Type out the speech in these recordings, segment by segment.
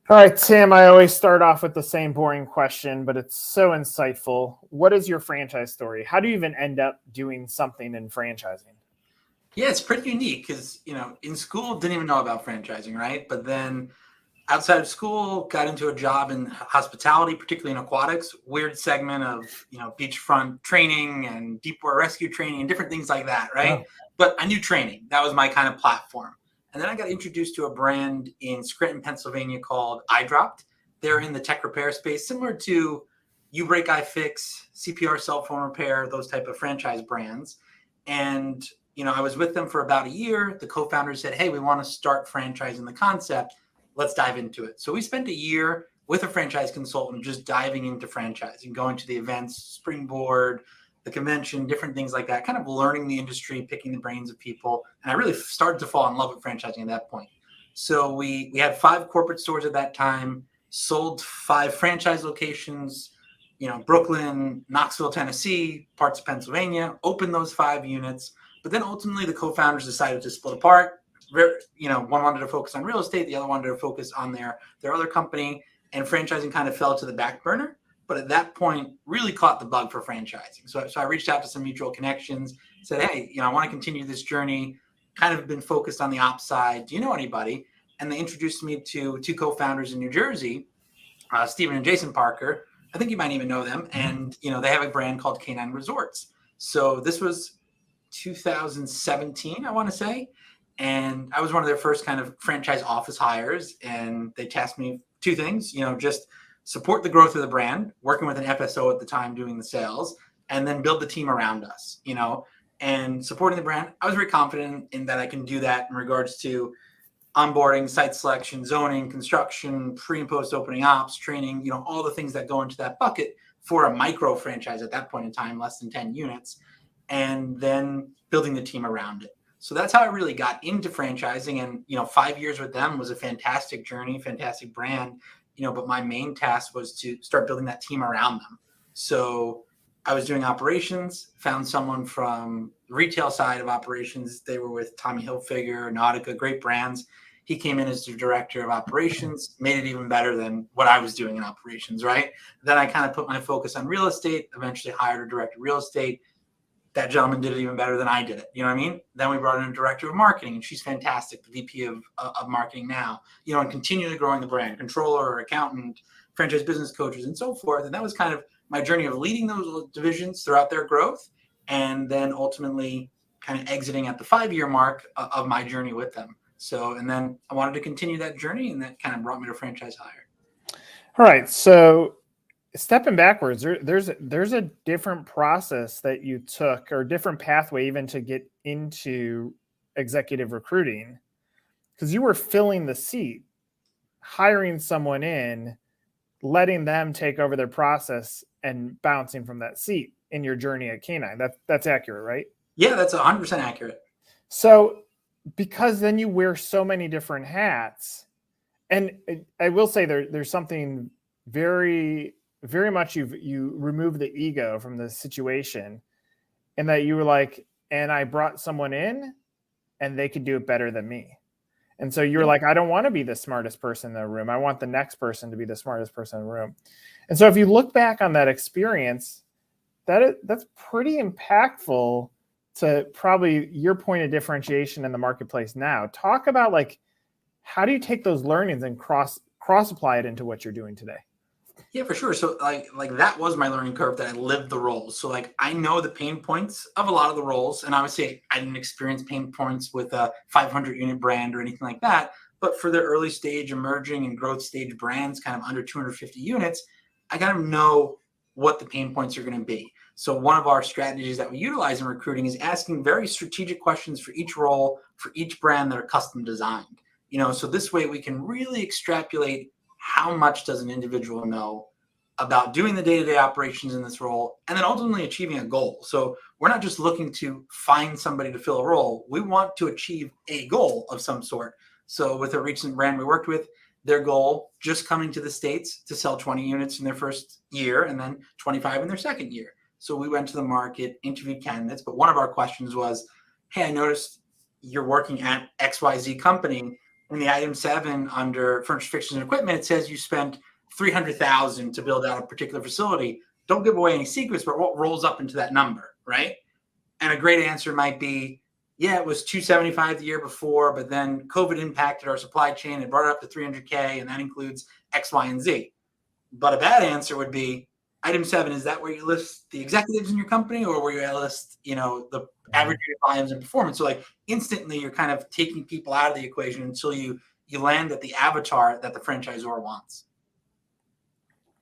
All right, Tim, I always start off with the same boring question, but it's so insightful. What is your franchise story? How do you even end up doing something in franchising? Yeah, it's pretty unique because, in school, didn't even know about franchising, right? But then outside of school, got into a job in hospitality, particularly in aquatics, weird segment of, beachfront training and deep water rescue training and different things like that, right? Oh, But I knew training. That was my kind of platform. And then I got introduced to a brand in Scranton, Pennsylvania called iDropped. They're in the tech repair space, similar to U Break iFix, CPR cell phone repair, those type of franchise brands. And I was with them for about a year. The co-founders said, "Hey, we want to start franchising the concept. Let's dive into it." So we spent a year with a franchise consultant just diving into franchising, going to the events, Springboard, the convention, different things like that, kind of learning the industry, picking the brains of people. And I really started to fall in love with franchising at that point. So we had 5 corporate stores at that time, sold 5 franchise locations, Brooklyn, Knoxville, Tennessee, parts of Pennsylvania, opened those 5 units. But then ultimately the co-founders decided to split apart. One wanted to focus on real estate, the other wanted to focus on their other company, and franchising kind of fell to the back burner. But at that point, really caught the bug for franchising. So I reached out to some mutual connections, said, "Hey, I want to continue this journey. Kind of been focused on the ops side. Do you know anybody?" And they introduced me to 2 co-founders in New Jersey, Stephen and Jason Parker. I think you might even know them. And they have a brand called Canine Resorts. So this was 2017, I want to say. And I was one of their first kind of franchise office hires. And they tasked me 2 things, just support the growth of the brand, working with an FSO at the time doing the sales, and then build the team around us, and supporting the brand. I was very confident in that I can do that in regards to onboarding, site selection, zoning, construction, pre and post opening ops, training, all the things that go into that bucket for a micro franchise at that point in time, less than 10 units, and then building the team around it. So that's how I really got into franchising. And, 5 years with them was a fantastic journey, fantastic brand, but my main task was to start building that team around them. So I was doing operations, found someone from the retail side of operations. They were with Tommy Hilfiger, Nautica, great brands. He came in as the director of operations, made it even better than what I was doing in operations, right? Then I kind of put my focus on real estate, eventually hired a director of real estate. That gentleman did it even better than I did it. You know what I mean? Then we brought in a director of marketing, and she's fantastic, the VP of marketing now, and continually growing the brand, controller, accountant, franchise business coaches, and so forth. And that was kind of my journey of leading those divisions throughout their growth, and then ultimately kind of exiting at the 5-year mark of my journey with them. So, and then I wanted to continue that journey, and that kind of brought me to franchise hire. all right. So stepping backwards, there's a different process that you took, or different pathway even to get into executive recruiting, because you were filling the seat, hiring someone in, letting them take over their process and bouncing from that seat in your journey at Canine. That's accurate, right? Yeah, that's 100% accurate. So because then you wear so many different hats, and I will say there's something very, very much you remove the ego from the situation, and that you were like, and I brought someone in and they could do it better than me. And so you're like, I don't want to be the smartest person in the room. I want the next person to be the smartest person in the room. And so if you look back on that experience, that's pretty impactful to probably your point of differentiation in the marketplace now. Talk about how do you take those learnings and cross apply it into what you're doing today? Yeah, for sure. So like that was my learning curve, that I lived the roles. So I know the pain points of a lot of the roles, and obviously I didn't experience pain points with a 500 unit brand or anything like that. But for the early stage emerging and growth stage brands, kind of under 250 units, I kind of know what the pain points are going to be. So one of our strategies that we utilize in recruiting is asking very strategic questions for each role, for each brand that are custom designed. So this way we can really extrapolate how much does an individual know about doing the day-to-day operations in this role, and then ultimately achieving a goal. So we're not just looking to find somebody to fill a role. We want to achieve a goal of some sort. So with a recent brand we worked with, their goal, just coming to the States to sell 20 units in their first year and then 25 in their second year. So we went to the market, interviewed candidates, but one of our questions was, "Hey, I noticed you're working at XYZ company. in the item 7 under furniture, fixtures, and equipment, it says you spent $300,000 to build out a particular facility. Don't give away any secrets, but what rolls up into that number, right? And a great answer might be, yeah, it was 275 the year before, but then COVID impacted our supply chain and brought it up to 300K, and that includes X, Y, and Z. But a bad answer would be, item 7, is that where you list the executives in your company, or where you list, the average unit volumes and performance? So like instantly you're kind of taking people out of the equation until you land at the avatar that the franchisor wants.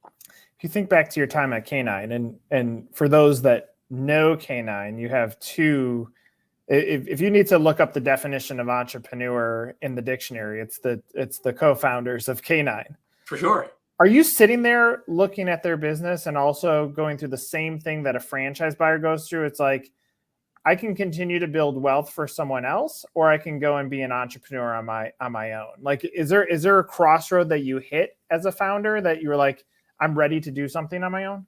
If you think back to your time at K9, and for those that know K9, you have two. If you need to look up the definition of entrepreneur in the dictionary, it's the co-founders of K9. For sure. Are you sitting there looking at their business and also going through the same thing that a franchise buyer goes through? It's like, I can continue to build wealth for someone else, or I can go and be an entrepreneur on my own. Like, is there a crossroad that you hit as a founder that you were like, I'm ready to do something on my own?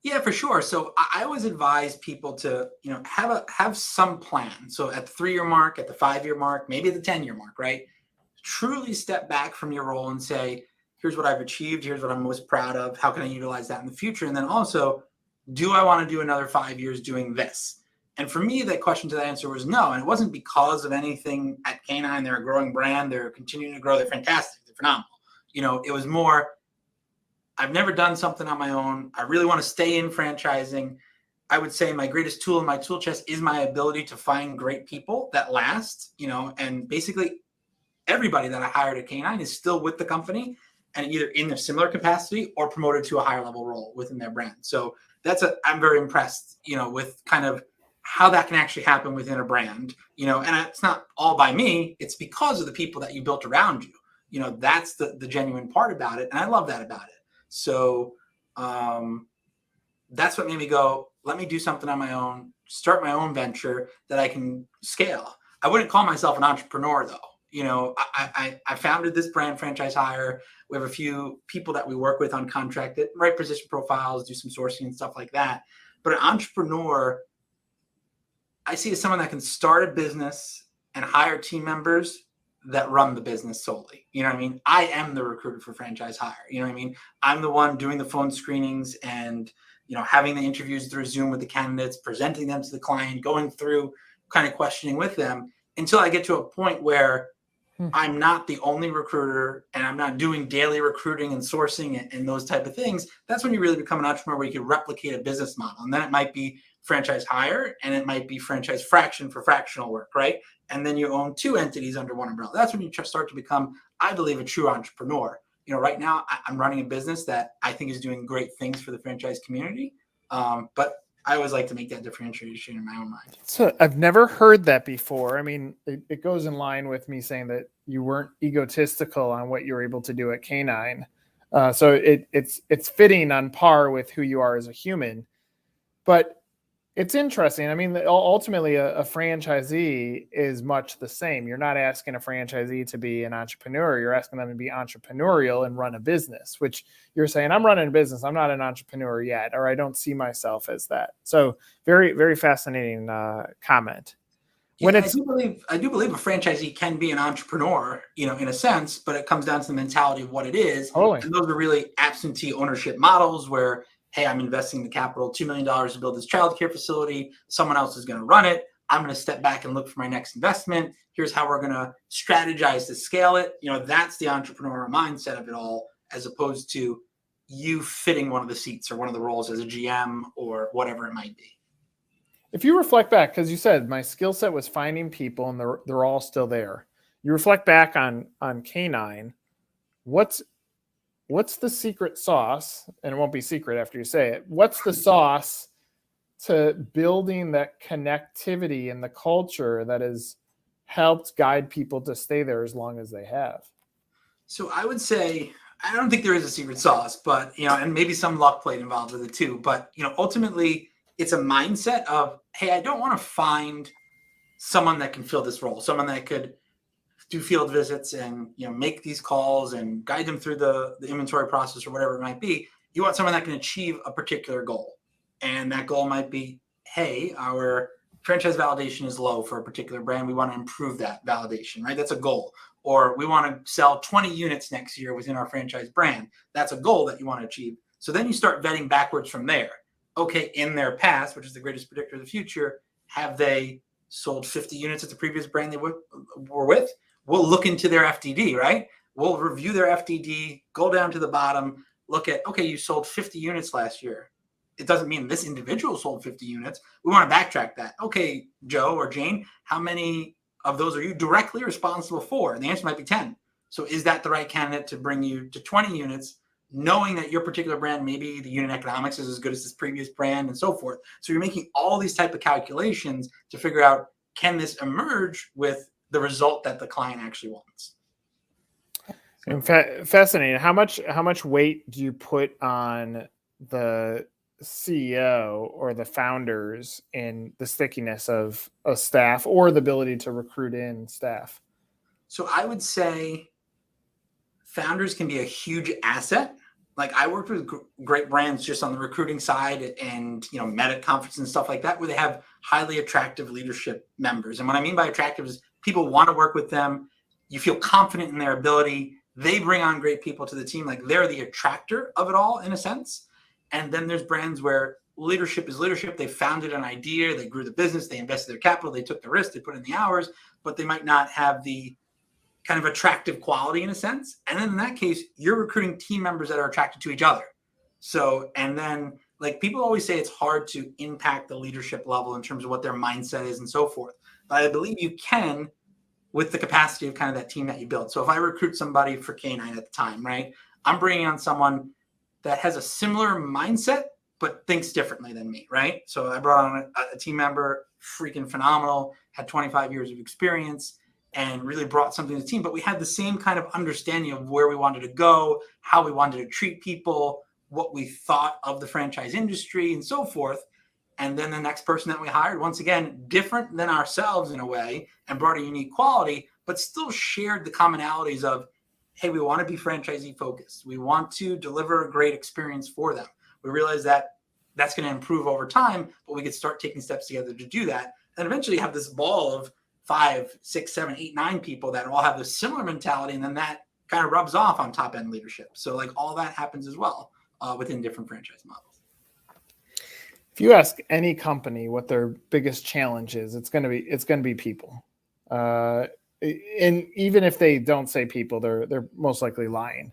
Yeah, for sure. So I always advise people to, have some plan. So at the 3-year mark, at the 5-year mark, maybe at the 10-year mark, right? Truly step back from your role and say, here's what I've achieved. Here's what I'm most proud of. How can I utilize that in the future? And then also, do I want to do another 5 years doing this? And for me, that question to that answer was no. And it wasn't because of anything at K9. They're a growing brand. They're continuing to grow. They're fantastic. They're phenomenal. It was more, I've never done something on my own. I really want to stay in franchising. I would say my greatest tool in my tool chest is my ability to find great people that last, and basically everybody that I hired at K9 is still with the company and either in a similar capacity or promoted to a higher level role within their brand. So I'm very impressed, with kind of how that can actually happen within a brand, and it's not all by me. It's because of the people that you built around you. That's the genuine part about it. And I love that about it. So that's what made me go, let me do something on my own, start my own venture that I can scale. I wouldn't call myself an entrepreneur though. I founded this brand, Franchise Hire. We have a few people that we work with on contract that write position profiles, do some sourcing and stuff like that. But an entrepreneur, I see as someone that can start a business and hire team members that run the business solely. You know what I mean? I am the recruiter for Franchise Hire. You know what I mean? I'm the one doing the phone screenings and, having the interviews through Zoom with the candidates, presenting them to the client, going through kind of questioning with them until I get to a point where I'm not the only recruiter and I'm not doing daily recruiting and sourcing and those type of things. That's when you really become an entrepreneur, where you can replicate a business model. And then it might be Franchise Hire and it might be franchise fraction for fractional work, right? And then you own 2 entities under one umbrella. That's when you start to become, I believe, a true entrepreneur. Right now I'm running a business that I think is doing great things for the franchise community. But I always like to make that differentiation in my own mind. So I've never heard that before. I mean, it goes in line with me saying that you weren't egotistical on what you were able to do at K9. So it's fitting on par with who you are as a human. But it's interesting. I mean, ultimately, a franchisee is much the same. You're not asking a franchisee to be an entrepreneur. You're asking them to be entrepreneurial and run a business, which you're saying, I'm running a business. I'm not an entrepreneur yet, or I don't see myself as that. So very, very fascinating comment. Yeah, I do believe a franchisee can be an entrepreneur, in a sense, but it comes down to the mentality of what it is. Totally. And those are really absentee ownership models where, hey, I'm investing the capital, $2 million to build this childcare facility. Someone else is going to run it. I'm going to step back and look for my next investment. Here's how we're going to strategize to scale it. That's the entrepreneurial mindset of it all, as opposed to you fitting one of the seats or one of the roles as a GM or whatever it might be. If you reflect back, because you said my skill set was finding people and they're all still there. You reflect back on K9, what's the secret sauce? And it won't be secret after you say it. What's the sauce to building that connectivity and the culture that has helped guide people to stay there as long as they have? So I would say, I don't think there is a secret sauce, but, and maybe some luck played involved with it too. But, ultimately it's a mindset of, hey, I don't want to find someone that can fill this role, someone that could do field visits and, make these calls and guide them through the inventory process or whatever it might be. You want someone that can achieve a particular goal. And that goal might be, hey, our franchise validation is low for a particular brand. We want to improve that validation, right? That's a goal. Or we want to sell 20 units next year within our franchise brand. That's a goal that you want to achieve. So then you start vetting backwards from there. Okay, in their past, which is the greatest predictor of the future, have they sold 50 units at the previous brand they were with? We'll look into their FDD, right? We'll review their FDD, go down to the bottom, look at, okay, you sold 50 units last year. It doesn't mean this individual sold 50 units. We want to backtrack that. Okay, Joe or Jane, how many of those are you directly responsible for? And the answer might be 10. So is that the right candidate to bring you to 20 units, knowing that your particular brand, maybe the unit economics is as good as this previous brand and so forth? So you're making all these type of calculations to figure out, can this emerge with the result that the client actually wants? Fascinating. How much weight do you put on the CEO or the founders in the stickiness of a staff or the ability to recruit in staff? So I would say founders can be a huge asset. Like I worked with great brands just on the recruiting side and, Meta conferences and stuff like that, where they have highly attractive leadership members. And what I mean by attractive is people want to work with them. You feel confident in their ability. They bring on great people to the team. Like they're the attractor of it all in a sense. And then there's brands where leadership is leadership. They founded an idea, they grew the business, they invested their capital, they took the risk, they put in the hours, but they might not have the kind of attractive quality in a sense. And then in that case, you're recruiting team members that are attracted to each other. So, and then like people always say it's hard to impact the leadership level in terms of what their mindset is and so forth. But I believe you can with the capacity of kind of that team that you build. So if I recruit somebody for K9 at the time, right, I'm bringing on someone that has a similar mindset, but thinks differently than me, right? So I brought on a team member, freaking phenomenal, had 25 years of experience and really brought something to the team. But we had the same kind of understanding of where we wanted to go, how we wanted to treat people, what we thought of the franchise industry and so forth. And then the next person that we hired, once again, different than ourselves in a way and brought a unique quality, but still shared the commonalities of, hey, we want to be franchisee focused. We want to deliver a great experience for them. We realize that that's going to improve over time, but we could start taking steps together to do that. And eventually have this ball of 5, 6, 7, 8, 9 people that all have this similar mentality. And then that kind of rubs off on top end leadership. So like all that happens as well within different franchise models. If you ask any company what their biggest challenge is, it's going to be people. And even if they don't say people, they're most likely lying.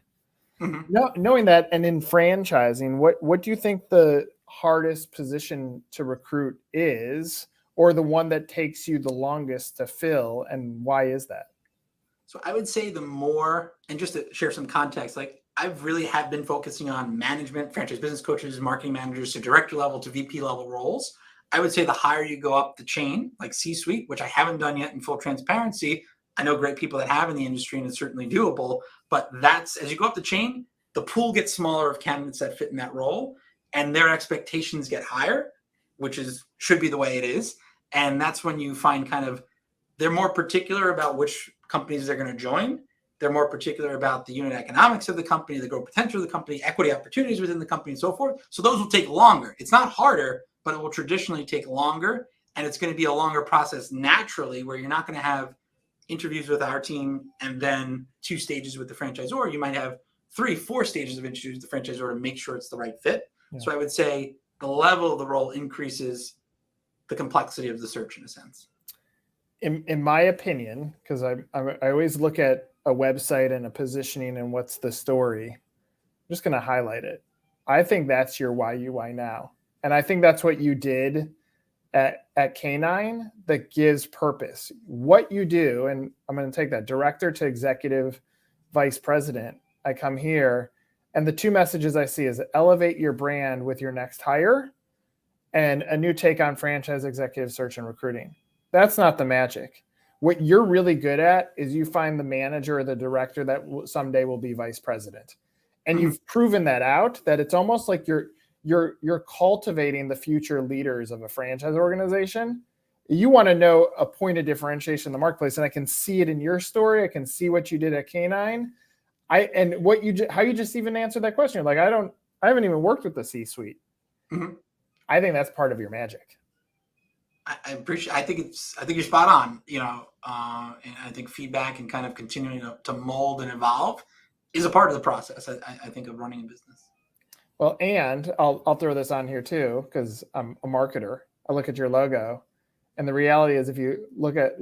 Mm-hmm. No, knowing that, and in franchising, what do you think the hardest position to recruit is, or the one that takes you the longest to fill, and why is that? So I would say the more, and just to share some context, like I've really have been focusing on management, franchise business coaches, marketing managers, to director level to VP level roles. I would say the higher you go up the chain, like C-suite, which I haven't done yet in full transparency. I know great people that have in the industry, and it's certainly doable. But that's, as you go up the chain, the pool gets smaller of candidates that fit in that role, and their expectations get higher, which should be the way it is. And that's when you find kind of they're more particular about which companies they're going to join. They're more particular about the unit economics of the company, the growth potential of the company, equity opportunities within the company, and so forth. So those will take longer. It's not harder, but it will traditionally take longer. And it's going to be a longer process naturally, where you're not going to have interviews with our team and then 2 stages with the franchisor. You might have 3, 4 stages of interviews with the franchisor to make sure it's the right fit. Yeah. So I would say the level of the role increases the complexity of the search in a sense. In my opinion, because I always look at a website and a positioning and what's the story, I'm just going to highlight it. I think that's your why you why now. And I think that's what you did at K9 that gives purpose. What you do, and I'm going to take that director to executive vice president. I come here, and the 2 messages I see is elevate your brand with your next hire and a new take on franchise executive search and recruiting. That's not the magic. What you're really good at is you find the manager or the director that someday will be vice president. And mm-hmm. You've proven that out, that it's almost like you're cultivating the future leaders of a franchise organization. You want to know a point of differentiation in the marketplace, and I can see it in your story. I can see what you did at K9. How you just even answered that question. Like, I haven't even worked with the C-suite. Mm-hmm. I think that's part of your magic. I appreciate. I think you're spot on. And I think feedback and kind of continuing to mold and evolve is a part of the process. I think of running a business. Well, and I'll throw this on here too, because I'm a marketer. I look at your logo, and the reality is, if you look at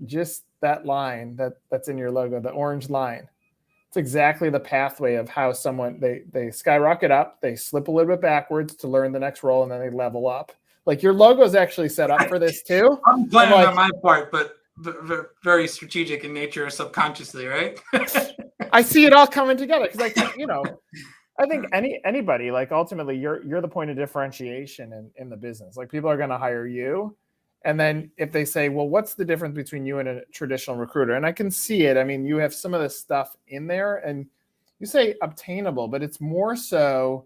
just that line that's in your logo, the orange line, it's exactly the pathway of how someone they skyrocket up, they slip a little bit backwards to learn the next role, and then they level up. Like your logo is actually set up for this too. I'm planning on my part, but very strategic in nature, subconsciously, right? I see it all coming together because I think I think anybody, like, ultimately you're the point of differentiation in the business. Like, people are going to hire you, and then if they say, well, what's the difference between you and a traditional recruiter? And I can see it. I mean, you have some of this stuff in there, and you say obtainable, but it's more so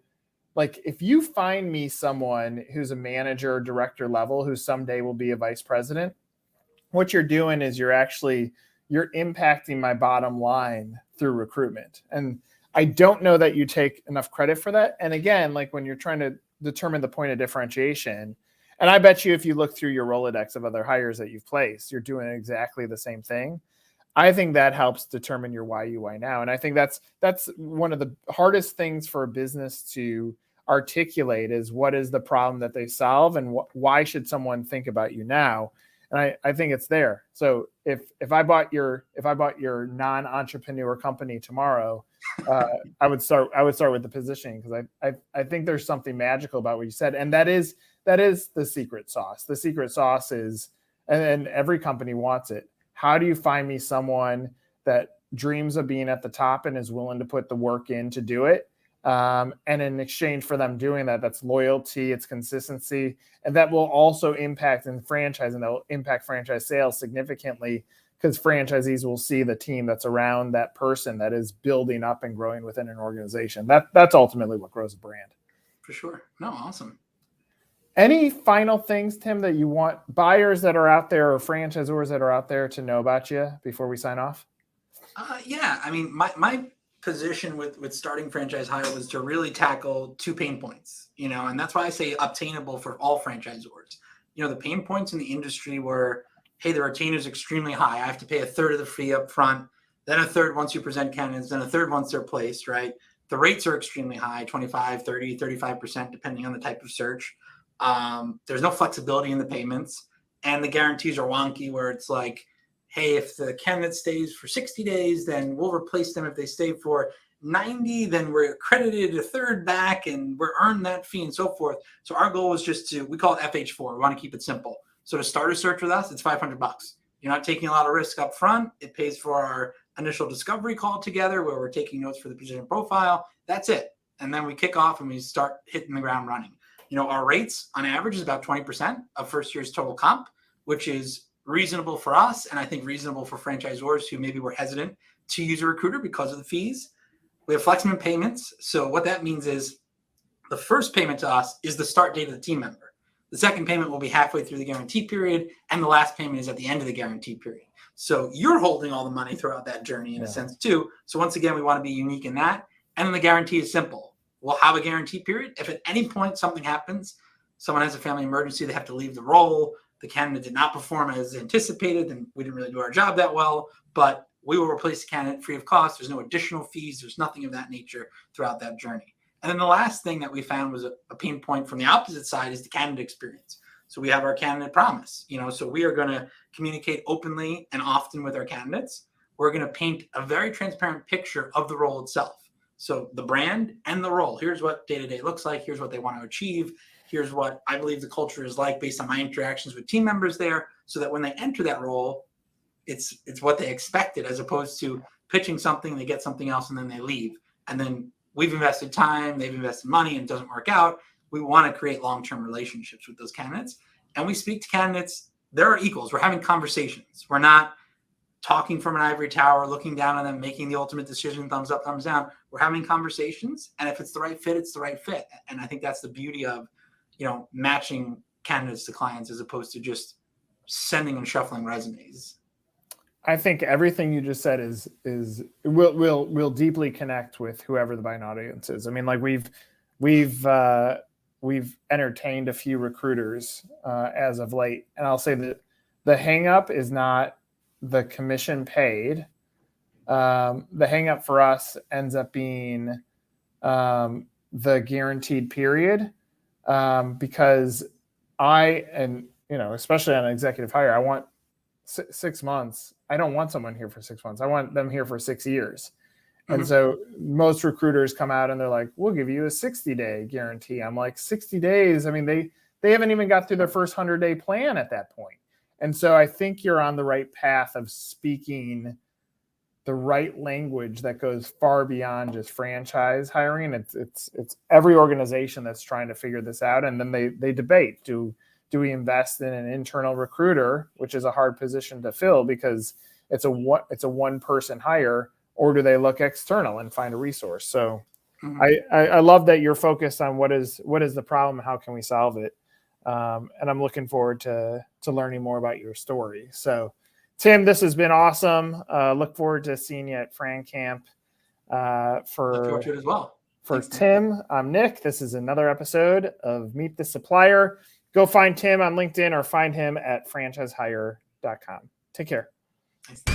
like, if you find me someone who's a manager, director level, who someday will be a vice president, what you're doing is you're impacting my bottom line through recruitment. And I don't know that you take enough credit for that. And again, like, when you're trying to determine the point of differentiation, and I bet you if you look through your Rolodex of other hires that you've placed, you're doing exactly the same thing. I think that helps determine your why you, why now. And I think that's one of the hardest things for a business to articulate, is what is the problem that they solve, and why should someone think about you now? And I think it's there. So if I bought your non-entrepreneur company tomorrow, I would start with the positioning, because I think there's something magical about what you said, and that is the secret sauce. The secret sauce is, and every company wants it. How do you find me someone that dreams of being at the top and is willing to put the work in to do it? And in exchange for them doing that, that's loyalty, it's consistency, and that will also impact in franchising. That will impact franchise sales significantly, because franchisees will see the team that's around that person that is building up and growing within an organization. That's ultimately what grows a brand. For sure. No, awesome. Any final things, Tim, that you want buyers that are out there or franchisors that are out there to know about you before we sign off? Yeah. I mean, my position with starting Franchise Hire was to really tackle two pain points, and that's why I say obtainable for all franchisors. The pain points in the industry were, hey, the retainer is extremely high. I have to pay a third of the fee up front, then a third once you present candidates, then a third once they're placed, right? The rates are extremely high, 25, 30, 35%, depending on the type of search. There's no flexibility in the payments, and the guarantees are wonky, where it's like, hey, if the candidate stays for 60 days, then we'll replace them. If they stay for 90, then we're accredited a third back and we're earned that fee and so forth. So our goal is just we call it FH4. We want to keep it simple. So to start a search with us, it's $500. You're not taking a lot of risk up front. It pays for our initial discovery call together, where we're taking notes for the position profile. That's it. And then we kick off and we start hitting the ground running. Our rates on average is about 20% of first year's total comp, which is reasonable for us, and I think reasonable for franchisors who maybe were hesitant to use a recruiter because of the fees. We have flexible payments. So what that means is, the first payment to us is the start date of the team member. The second payment will be halfway through the guarantee period, and the last payment is at the end of the guarantee period. So you're holding all the money throughout that journey in a sense too. So once again, we want to be unique in that. And then the guarantee is simple. We'll have a guarantee period. If at any point something happens, someone has a family emergency, they have to leave the role, the candidate did not perform as anticipated, and we didn't really do our job that well, but we will replace the candidate free of cost. There's no additional fees. There's nothing of that nature throughout that journey. And then the last thing that we found was a pain point from the opposite side is the candidate experience. So we have our candidate promise, so we are going to communicate openly and often with our candidates. We're going to paint a very transparent picture of the role itself. So the brand and the role, here's what day-to-day looks like. Here's what they want to achieve. Here's what I believe the culture is like based on my interactions with team members there, so that when they enter that role, it's what they expected, as opposed to pitching something, they get something else, and then they leave. And then we've invested time, they've invested money, and it doesn't work out. We want to create long-term relationships with those candidates. And we speak to candidates. They're equals. We're having conversations. We're not talking from an ivory tower, looking down on them, making the ultimate decision, thumbs up, thumbs down. We're having conversations. And if it's the right fit, it's the right fit. And I think that's the beauty of matching candidates to clients, as opposed to just sending and shuffling resumes. I think everything you just said will deeply connect with whoever the buying audience is. I mean, like we've we've entertained a few recruiters as of late, and I'll say that the hang up is not the commission paid. The hang up for us ends up being the guaranteed period, because especially on an executive hire, I want 6 months. I don't want someone here for 6 months. I want them here for 6 years. And so most recruiters come out and they're like, we'll give you a 60-day guarantee. I'm like, 60 days. I mean, they haven't even got through their first 100-day plan at that point. And so I think you're on the right path of speaking the right language that goes far beyond just franchise hiring. It's every organization that's trying to figure this out. And then they debate, do we invest in an internal recruiter, which is a hard position to fill because it's a one person hire, or do they look external and find a resource? So I love that you're focused on what is the problem, how can we solve it? And I'm looking forward to learning more about your story. So Tim, this has been awesome. Look forward to seeing you at Fran Camp. Look forward to it as well. For Thanks, Tim, I'm Nick. This is another episode of Meet the Supplier. Go find Tim on LinkedIn or find him at franchisehire.com. Take care. Thanks.